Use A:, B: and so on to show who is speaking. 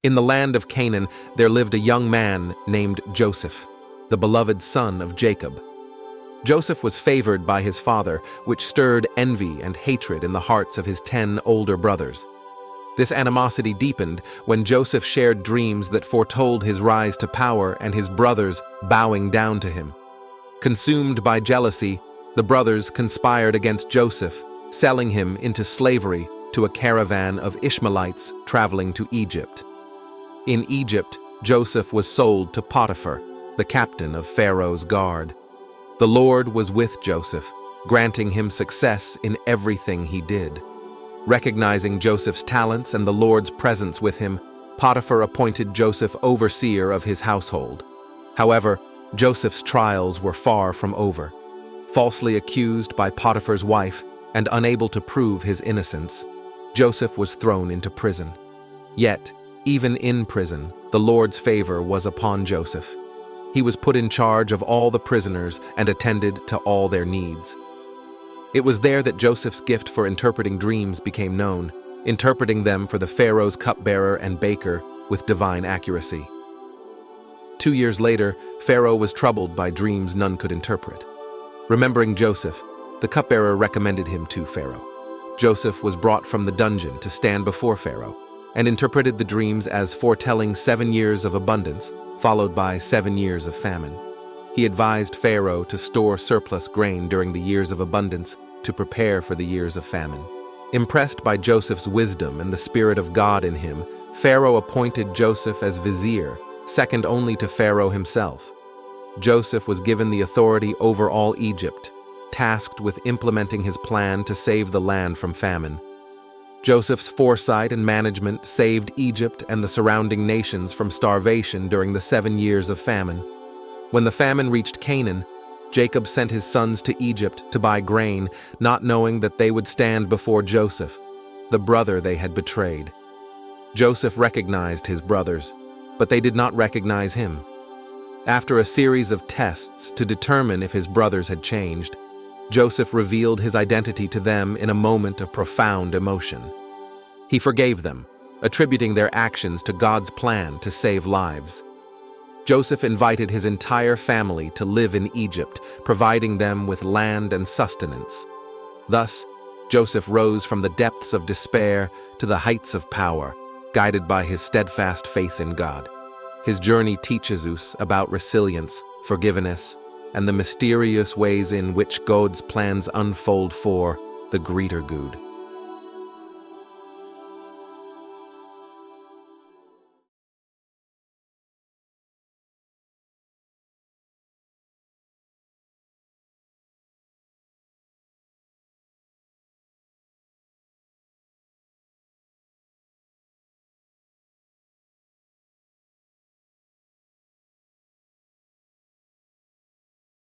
A: In the land of Canaan, there lived a young man named Joseph, the beloved son of Jacob. Joseph was favored by his father, which stirred envy and hatred in the hearts of his 10 older brothers. This animosity deepened when Joseph shared dreams that foretold his rise to power and his brothers bowing down to him. Consumed by jealousy, the brothers conspired against Joseph, selling him into slavery to a caravan of Ishmaelites traveling to Egypt. In Egypt, Joseph was sold to Potiphar, the captain of Pharaoh's guard. The Lord was with Joseph, granting him success in everything he did. Recognizing Joseph's talents and the Lord's presence with him, Potiphar appointed Joseph overseer of his household. However, Joseph's trials were far from over. Falsely accused by Potiphar's wife and unable to prove his innocence, Joseph was thrown into prison. Yet, even in prison, the Lord's favor was upon Joseph. He was put in charge of all the prisoners and attended to all their needs. It was there that Joseph's gift for interpreting dreams became known, interpreting them for the Pharaoh's cupbearer and baker with divine accuracy. 2 years later, Pharaoh was troubled by dreams none could interpret. Remembering Joseph, the cupbearer recommended him to Pharaoh. Joseph was brought from the dungeon to stand before Pharaoh and interpreted the dreams as foretelling 7 years of abundance, followed by 7 years of famine. He advised Pharaoh to store surplus grain during the years of abundance to prepare for the years of famine. Impressed by Joseph's wisdom and the Spirit of God in him, Pharaoh appointed Joseph as vizier, second only to Pharaoh himself. Joseph was given the authority over all Egypt, tasked with implementing his plan to save the land from famine. Joseph's foresight and management saved Egypt and the surrounding nations from starvation during the 7 years of famine. When the famine reached Canaan, Jacob sent his sons to Egypt to buy grain, not knowing that they would stand before Joseph, the brother they had betrayed. Joseph recognized his brothers, but they did not recognize him. After a series of tests to determine if his brothers had changed, Joseph revealed his identity to them in a moment of profound emotion. He forgave them, attributing their actions to God's plan to save lives. Joseph invited his entire family to live in Egypt, providing them with land and sustenance. Thus, Joseph rose from the depths of despair to the heights of power, guided by his steadfast faith in God. His journey teaches us about resilience, forgiveness, and the mysterious ways in which God's plans unfold for the greater good.